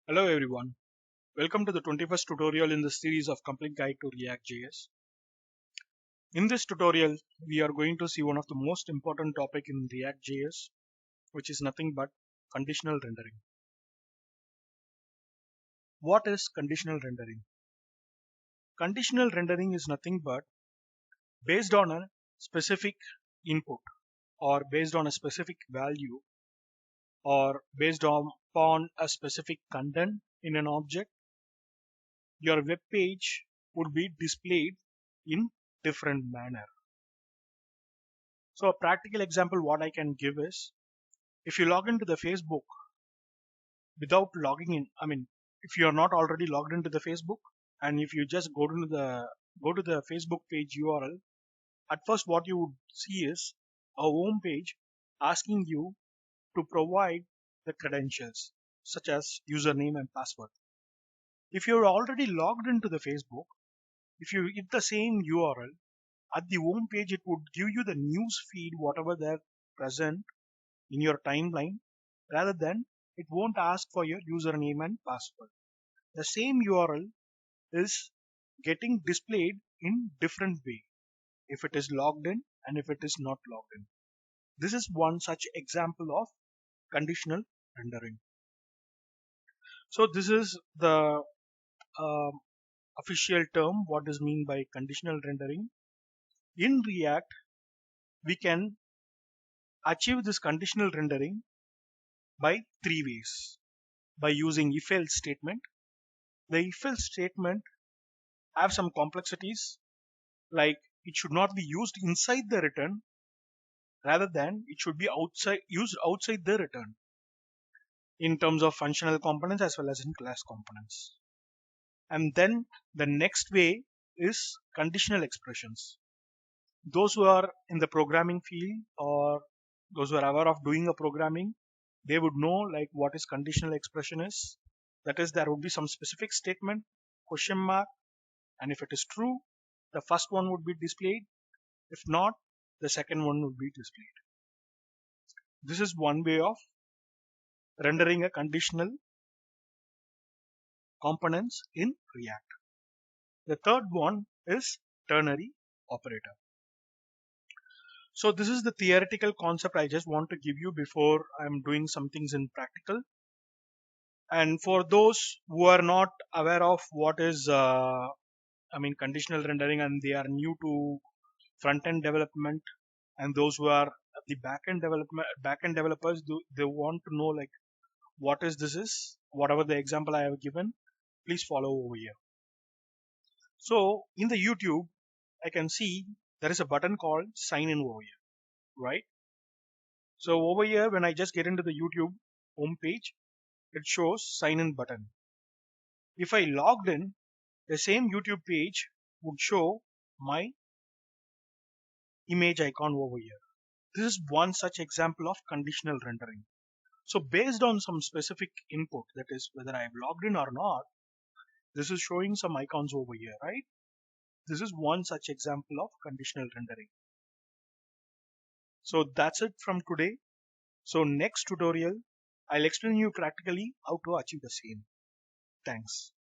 Hello everyone, welcome to the 21st tutorial in the series of Complete Guide to React.js. In this tutorial, we are going to see one of the most important topic in React.js, which is nothing but conditional rendering. What is conditional rendering? Conditional rendering is nothing but based on a specific input or based on a specific value or based upon a specific content in an object, your web page would be displayed in different manner. So a practical example what I can give is if you log into the Facebook without logging in, if you are not already logged into the Facebook and if you just go to the Facebook page URL, at first what you would see is a home page asking you to provide the credentials such as username and password. If you're already logged into the Facebook, if you hit the same URL at the home page, it would give you the news feed, whatever they're present in your timeline, rather than it won't ask for your username and password. The same URL is getting displayed in different way if it is logged in and if it is not logged in. This is one such example of conditional rendering. So this is the uh, official term what is mean by conditional rendering. In React, we can achieve this conditional rendering by three ways. By using if-else statement. The if-else statement have some complexities, like it should not be used inside the return, rather than it should be used outside the return in terms of functional components as well as in class components. And then the next way is conditional expressions. Those who are in the programming field or those who are aware of doing a programming, they would know like what is conditional expression is. That is, there would be some specific statement, question mark, and if it is true, the first one would be displayed. If not, the second one would be displayed. This is one way of rendering a conditional components in React. The third one is ternary operator. So this is the theoretical concept I just want to give you before I'm doing some things in practical. And for those who are not aware of what is, conditional rendering and they are new to front-end development, and those who are the back-end developers, they want to know like what is this is, whatever the example I have given, please follow over here. So in the YouTube, I can see there is a button called sign in over here, right? So over here, when I just get into the YouTube home page, it shows sign in button. If I logged in, the same YouTube page would show my image icon over here. This is one such example of conditional rendering. So based on some specific input, that is whether I have logged in or not, this is showing some icons over here, right? This is one such example of conditional rendering. So that's it from today. So next tutorial, I'll explain you practically how to achieve the same. Thanks.